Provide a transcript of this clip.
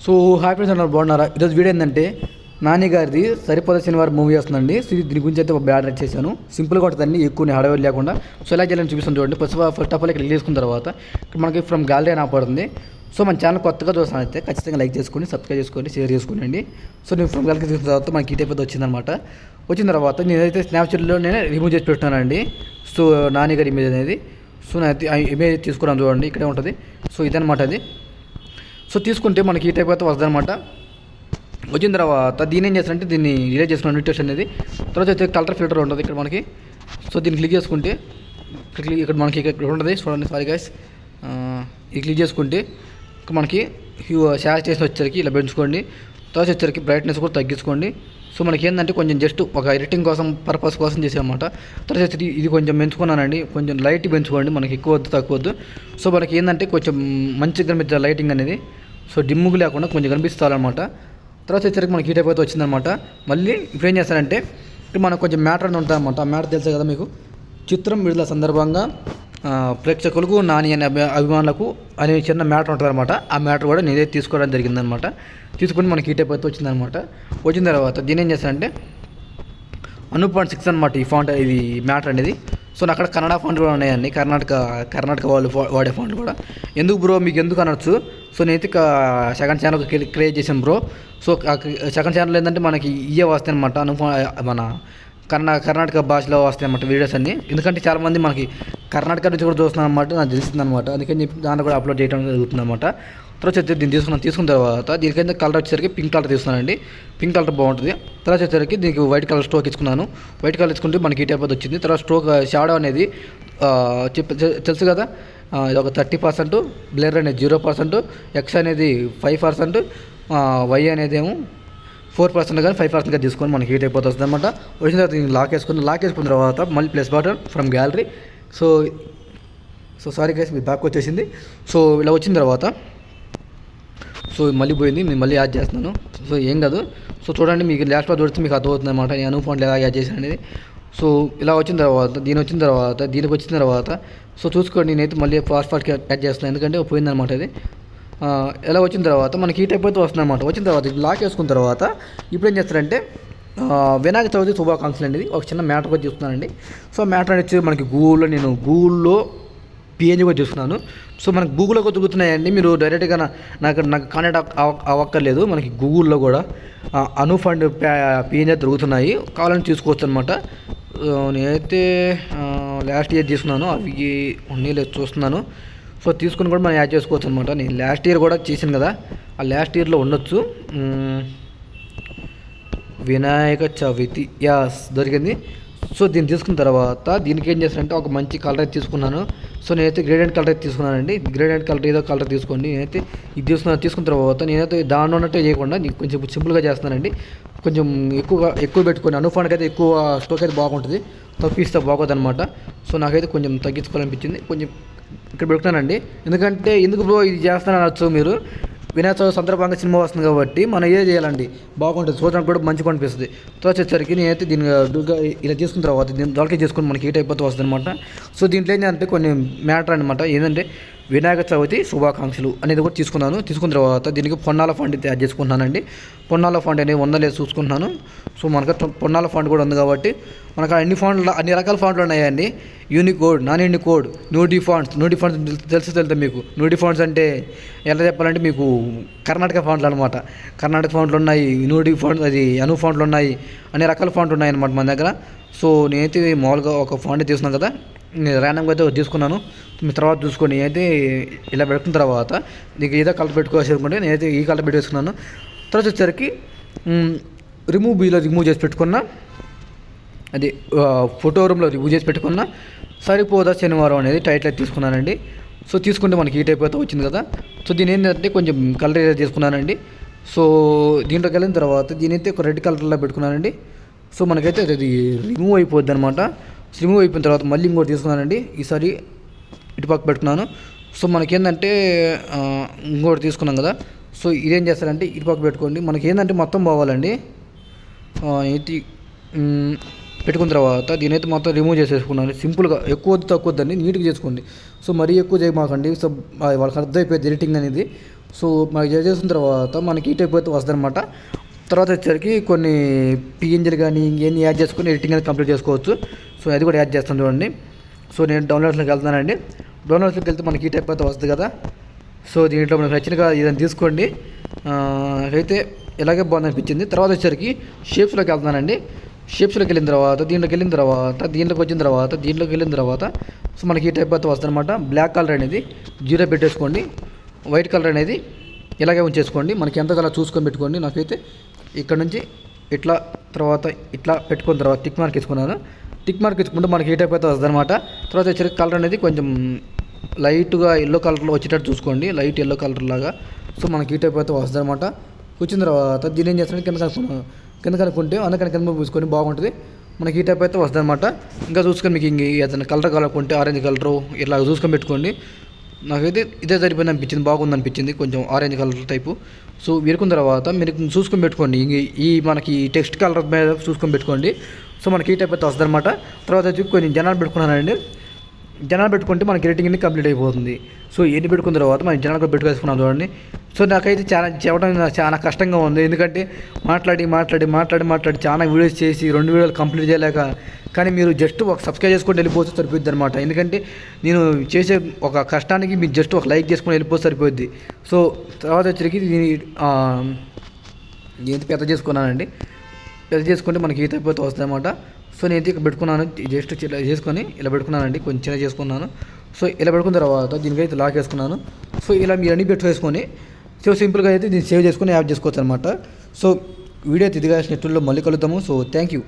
So hi friends అన్నారు బాగున్నారా. ఈరోజు వీడియో ఏంటంటే నాని గారిది సరిపోదా శనివారం మూవీ వస్తుందండి. సో దీని గురించి అయితే ఒక బ్యాడ్ రైట్ చేశాను. సింపుల్గా ఉంటుందండి, ఎక్కువ హడావిడి లేకుండా. సో ఎలా చేయాలని చూపిస్తాను చూడండి. ఫస్ట్ ఆఫ్ ఆల్ ఇక్కడ చేసుకున్న తర్వాత ఇక్కడ మనకి ఫ్రమ్ గ్యాలరీ అని ఆపడుతుంది. సో మన ఛానల్ కొత్తగా చూస్తాను అయితే ఖచ్చితంగా లైక్ చేసుకోండి, సబ్స్క్రైబ్ చేసుకోండి, షేర్ చేసుకోండి. సో నేను ఫ్రమ్ గ్యాలరీ తీసుకున్న తర్వాత మనకి ఈ టైప్ అయితే వచ్చిందనమాట. వచ్చిన తర్వాత నేనైతే స్నాప్చాట్లో నేను రిమూవ్ చేసి పెట్టున్నానండి. సో నాని గారి ఇమేజ్ అనేది. సో నేను ఇమేజ్ తీసుకున్నాను చూడండి, ఇక్కడే ఉంటుంది. సో ఇదనమాట అది. సో తీసుకుంటే మనకి ఈ టైప్ అయితే వస్తుంది అనమాట. వచ్చిన తర్వాత దీని ఏం చేస్తారంటే దీన్ని రిలీజ్ చేసుకున్నాను న్యూటెస్ట్ అనేది. తర్వాత అయితే కలర్ ఫిల్టర్ ఉంటుంది ఇక్కడ మనకి. సో దీన్ని క్లిక్ చేసుకుంటే ఇక్కడ మనకి ఇక్కడ ఉంటుంది చూడండి. సారీ గైస్, ఇది క్లిక్ చేసుకుంటే ఇక్కడ మనకి శాచురేషన్ వచ్చేసరికి ఇలా పెంచుకోండి. తర్వాత వచ్చేసరికి బ్రైట్నెస్ కూడా తగ్గించుకోండి. సో మనకి ఏంటంటే కొంచెం జస్ట్ ఒక ఎడిటింగ్ కోసం పర్పస్ కోసం చేసామన్నమాట. తర్వాత వచ్చి ఇది కొంచెం పెంచుకున్నానండి, కొంచెం లైట్ పెంచుకోండి, మనకి ఎక్కువ వద్దు తక్కువ వద్దు. సో మనకి ఏంటంటే కొంచెం మంచిగా కనిపించాలి లైటింగ్ అనేది. సో డిమ్ముగా లేకుండా కొంచెం కనిపిస్తారనమాట. తర్వాత వచ్చేసరికి మనకి ఈ టైప్ అయితే వచ్చిందనమాట. మళ్ళీ ఇప్పుడు ఏం చేస్తారంటే ఇప్పుడు మనకు కొంచెం మ్యాటర్ అనేది ఉంటుందన్నమాట. ఆ మ్యాటర్ తెలుసు కదా మీకు, చిత్రం విడుదల సందర్భంగా ప్రేక్షకులకు నాని అనే అభిమానులకు అనే చిన్న మ్యాటర్ ఉంటుంది అనమాట. ఆ మ్యాటర్ కూడా నేనే తీసుకోవడం జరిగిందనమాట. తీసుకుని మనకి ఈ టైప్ అయితే వచ్చిందనమాట. వచ్చిన తర్వాత దీని ఏం చేస్తానంటే అను.6 అనమాట ఈ ఫాంట్, ఇది మ్యాటర్ అనేది. సో అక్కడ కన్నడ ఫాంట్ కూడా ఉన్నాయండి, కర్ణాటక వాళ్ళు వాడే ఫాంట్ కూడా. ఎందుకు బ్రో మీకు ఎందుకు అనొచ్చు. సో నేనైతే సెకండ్ ఛానల్ క్రియేట్ చేశాను బ్రో. సో సెకండ్ ఛానల్ ఏంటంటే మనకి ఇవే వస్తాయి అనమాట, మన కర్ణాటక భాషలో వస్తాయి అన్నమాట వీడియోస్ అన్నీ. ఎందుకంటే చాలామంది మనకి కర్ణాటక నుంచి కూడా చూస్తున్నాను అనమాట, నాకు తెలిసింది అనమాట. అందుకని చెప్పి దాన్ని కూడా అప్లోడ్ చేయడం జరుగుతుంది అనమాట. తర్వాత వచ్చి దీన్ని తీసుకున్న తర్వాత దీనికైతే కలర్ వచ్చేసరికి పింక్ కలర్ తీసుకున్నానండి. పింక్ కలర్ బాగుంటుంది. తర్వాత వచ్చేసరికి దీనికి వైట్ కలర్ స్ట్రోక్ ఇచ్చుకున్నాను. వైట్ కలర్ ఇచ్చుకుంటే మనకి ఈ టైప్ అయితే వచ్చింది. తర్వాత స్ట్రోక్ షాడో అనేది తెలుసు కదా, ఇది ఒక 30%, బ్లర్ అనేది 0%, ఎక్స్ అనేది 5%, వై అనేది ఏమో 4% కానీ 5%గా తీసుకొని మనకి హీట్ అయిపోతుంది వస్తుంది అనమాట. వచ్చిన తర్వాత దీన్ని లాక్ వేసుకున్న తర్వాత మళ్ళీ plus button from gallery. So sorry guys, me back వచ్చేసింది. సో ఇలా వచ్చిన తర్వాత సో మళ్ళీ పోయింది, నేను మళ్ళీ యాడ్ చేస్తున్నాను. సో ఏం కాదు. సో చూడండి, మీకు లాస్ట్లో చూస్తే మీకు అర్థమవుతుంది అనమాట నేను అను ఫాంట్ ఎలా యాడ్ చేశాను అనేది. సో ఇలా వచ్చిన తర్వాత దీనికి వచ్చిన తర్వాత సో చూసుకోండి, నేనైతే మళ్ళీ ఫాస్ట్గా యాడ్ చేస్తున్నాను ఎందుకంటే పోయిందనమాట ఇది. ఎలా వచ్చిన తర్వాత మనకి ఈ టైప్ అయితే వస్తుంది అనమాట. వచ్చిన తర్వాత లాక్ వేసుకున్న తర్వాత ఇప్పుడు ఏం చేస్తారంటే వినాయక చవితి శుభాకాంక్షలు అనేది ఒక చిన్న మ్యాటర్ కూడా చూస్తున్నానండి. సో మ్యాటర్ అనేది వచ్చి మనకి గూగుల్లో పిఎన్జీ కూడా చూస్తున్నాను. సో మనకి గూగుల్లో కూడా దొరుకుతున్నాయండి, మీరు డైరెక్ట్గా నాకు కాంటాక్ట్ అవ్వక్కర్లేదు. మనకి గూగుల్లో కూడా అను ఫండ్ పిఎన్జీ దొరుకుతున్నాయి, కావాలని చూసుకోవచ్చు అనమాట. నేనైతే లాస్ట్ ఇయర్ తీసుకున్నాను, అవి ఉన్నాయి లేదు చూస్తున్నాను. సో తీసుకుని కూడా మనం యాడ్ చేసుకోవచ్చు అనమాట. నేను లాస్ట్ ఇయర్ కూడా చేశాను కదా, ఆ లాస్ట్ ఇయర్లో ఉండొచ్చు. వినాయక చవితి యాస్ దొరికింది. సో దీన్ని తీసుకున్న తర్వాత దీనికి ఏం చేస్తానంటే ఒక మంచి కలర్ అయితే తీసుకున్నాను. సో నేనైతే గ్రేడియంట్ కలర్ అయితే తీసుకున్నానండి. గ్రేడియంట్ కలర్ ఏదో కలర్ తీసుకోండి. నేనైతే ఇది తీసుకున్న తర్వాత నేనైతే దాని ఉన్నట్టే చేయకుండా నీకు కొంచెం సింపుల్గా చేస్తానండి. కొంచెం ఎక్కువ పెట్టుకొని అనుఫాండ్కి అయితే ఎక్కువ స్టోక్ అయితే బాగుంటుంది, తప్పిస్తే బాగోదు అనమాట. సో నాకైతే కొంచెం తగ్గించుకోవాలనిపించింది, కొంచెం ఇక్కడ పెడుతున్నానండి. ఎందుకు బ్రో ఇది చేస్తానని అనొచ్చు మీరు. వినాయక చవితి సందర్భంగా సినిమా వస్తుంది కాబట్టి మనం ఏ చేయాలండి, బాగుంటుంది, చూడడానికి కూడా మంచిగా అనిపిస్తుంది. తర్వాత వచ్చేసరికి నేనైతే దీన్ని ఇలా తీసుకున్న తర్వాత దీన్ని దొరకే చేసుకుని మనకి హీట్ అయిపోతూ వస్తుంది అనమాట. సో దీంట్లో ఏంటంటే కొన్ని మ్యాటర్ అనమాట, ఏంటంటే వినాయక చవితి శుభాకాంక్షలు అనేది కూడా తీసుకున్న తర్వాత దీనికి పొన్నాల ఫండ్ తయారు చేసుకుంటున్నానండి. పొన్నాల ఫండ్ అనేది ఉందో చూసుకుంటున్నాను. సో మనకు పొన్నాల ఫండ్ కూడా ఉంది కాబట్టి మనకు అన్ని రకాల ఫండ్లు ఉన్నాయండి. యూనికోడ్, నాన్ యూనికోడ్, న్యూడీ ఫండ్స్ తెలుసు మీకు. న్యూడీ ఫండ్స్ అంటే ఎలా చెప్పాలంటే మీకు కర్ణాటక ఫండ్లు అనమాట. కర్ణాటక ఫండ్లు ఉన్నాయి, న్యూడీ ఫండ్, అది అను ఫండ్లు ఉన్నాయి, అన్ని రకాల ఫండ్లు ఉన్నాయి అనమాట మన దగ్గర. సో నేనైతే మామూలుగా ఒక ఫండ్ తీసుకున్నాను కదా, నేను ర్యాండమ్గా అయితే తీసుకున్నాను. మీ తర్వాత చూసుకొని అయితే ఇలా పెట్టుకున్న తర్వాత నీకు ఏదో కలర్ పెట్టుకోవాల్సి అనుకుంటే నేనైతే ఈ కలర్ పెట్టేసుకున్నాను. తర్వాత వచ్చేసరికి రిమూవ్ చేసి పెట్టుకున్నా, అది ఫోటో రూమ్లో రిమూవ్ చేసి పెట్టుకున్నా. సరిపోదా శనివారం అనేది టైటిల్ అయితే తీసుకున్నానండి. సో తీసుకుంటే మనకి ఈ టైప్ అయితే వచ్చింది కదా. సో దీని ఏంటంటే కొంచెం కలర్ ఏదో తీసుకున్నానండి. సో దీంట్లోకి వెళ్ళిన తర్వాత దీనైతే ఒక రెడ్ కలర్లో పెట్టుకున్నానండి. సో మనకైతే అది రిమూవ్ అయిపోద్ది అనమాట. రిమూవ్ అయిపోయిన తర్వాత మళ్ళీ ఇంకోటి తీసుకున్నానండి, ఈసారి ఇటుపక్క పెట్టుకున్నాను. సో మనకేంటంటే ఇంకోటి తీసుకున్నాం కదా, సో ఇదేం చేస్తారంటే ఇటుపక్క పెట్టుకోండి. మనకి ఏంటంటే మొత్తం పోవాలండి. ఇది పెట్టుకున్న తర్వాత దీనైతే మొత్తం రిమూవ్ చేసేసుకున్నాను సింపుల్గా. ఎక్కువ తక్కువ వద్దండి, నీట్గా చేసుకోండి. సో మరీ ఎక్కువ చేయమాకండి. సో వాళ్ళకి అర్థమైపోయింది ఎడిటింగ్ అనేది. సో మనకి ఎడిట్ చేసిన తర్వాత మనకి ఈ టైప్ అయితే వస్తుంది అనమాట. తర్వాత వచ్చేసరికి కొన్ని పిఎన్జీలు కానీ ఇంకేన్ని యాడ్ చేసుకొని ఎడిటింగ్ అనేది కంప్లీట్ చేసుకోవచ్చు. సో అది కూడా యాడ్ చేస్తాను చూడండి. సో నేను డౌన్లోడ్స్లోకి వెళ్తున్నానండి. డౌన్లోడ్స్లోకి వెళ్తే మనకి ఈ టైప్ అయితే వస్తుంది కదా. సో దీంట్లో మనకు నచ్చినగా ఇదని తీసుకోండి. అయితే ఇలాగే బాగుంది అనిపించింది. తర్వాత వచ్చేసరికి షేప్స్లోకి వెళ్తున్నానండి. షేప్స్లోకి వెళ్ళిన తర్వాత దీంట్లోకి వెళ్ళిన తర్వాత సో మనకి ఈ టైప్ అయితే వస్తుంది అనమాట. బ్లాక్ కలర్ అనేది 0 పెట్టేసుకోండి. వైట్ కలర్ అనేది ఇలాగే ఉంచేసుకోండి. మనకి ఎంత అలా చూసుకొని పెట్టుకోండి. నాకైతే ఇక్కడ నుంచి ఇట్లా తర్వాత ఇట్లా పెట్టుకున్న తర్వాత టిక్ మార్క్ వేసుకున్నాను. టిక్ మార్క్ వేసుకుంటే మనకి ఈ టైప్ అయితే వస్తుంది అనమాట. తర్వాత వచ్చేసరికి కలర్ అనేది కొంచెం లైట్గా ఎల్లో కలర్లో వచ్చేటట్టు చూసుకోండి. లైట్ ఎల్లో కలర్ లాగా. సో మనకి ఈ టైప్ అయితే వస్తుంది అనమాట. కూర్చున్న తర్వాత దీన్ని ఏం చేస్తాను కింద కనుక్కుంటే అందుకని కింద పూసుకొని బాగుంటుంది. మనకి ఈ టైప్ అయితే వస్తుంది అనమాట. ఇంకా చూసుకొని మీకు ఇంక ఏదైనా కలర్ కలకుంటే ఆరెంజ్ కలరు ఇట్లా చూసుకొని పెట్టుకోండి. నాకైతే ఇదే సరిపోయింది అనిపించింది, బాగుంది అనిపించింది, కొంచెం ఆరెంజ్ కలర్ టైపు. సో వేరుకున్న తర్వాత మీరు చూసుకొని పెట్టుకోండి. ఈ మనకి టెక్స్ట్ కలర్ మీద చూసుకొని పెట్టుకోండి. సో మనకి ఈ టైప్ అయితే వస్తుంది అనమాట. తర్వాత వచ్చి కొన్ని జనాలు పెట్టుకున్నానండి. జనాలు పెట్టుకుంటే మనకి ఎడిటింగ్ అనేది కంప్లీట్ అయిపోతుంది. సో ఎన్ని పెట్టుకున్న తర్వాత మనం జనాలు కూడా పెట్టుకేసుకున్నాం చూడండి. సో నాకైతే చెప్పడం చాలా కష్టంగా ఉంది. ఎందుకంటే మాట్లాడి చాలా వీడియోస్ చేసి 2 వీడియోలు కంప్లీట్ చేయలేక. కానీ మీరు జస్ట్ ఒక సబ్స్క్రైబ్ చేసుకొని వెళ్ళిపోతే సరిపోద్ది అనమాట. ఎందుకంటే నేను చేసే ఒక కష్టానికి మీరు జస్ట్ ఒక లైక్ చేసుకొని వెళ్ళిపోతే సరిపోద్ది. సో తర్వాత వచ్చరికి దీన్ని పెద్ద చేసుకున్నానండి. పెద్ద చేసుకుంటే మనకి ఈ టైప్ అయితే వస్తుంది అనమాట. సో నేను ఇక్కడ పెట్టుకున్నాను, జస్ట్ ఇలా చేసుకొని ఇలా పెట్టుకున్నానండి, కొంచెం చిన్న చేసుకున్నాను. సో ఇలా పెట్టుకున్న తర్వాత దీనికైతే లాక్ వేసుకున్నాను. సో ఇలా మీరు అన్నీ పెట్టువేసుకొని సో సింపుల్గా అయితే దీన్ని సేవ్ చేసుకొని యాడ్ చేసుకోవచ్చు అనమాట. సో వీడియో అయితే ఇదిగా నెట్లో మళ్ళీ కలుద్దాము. So thank you.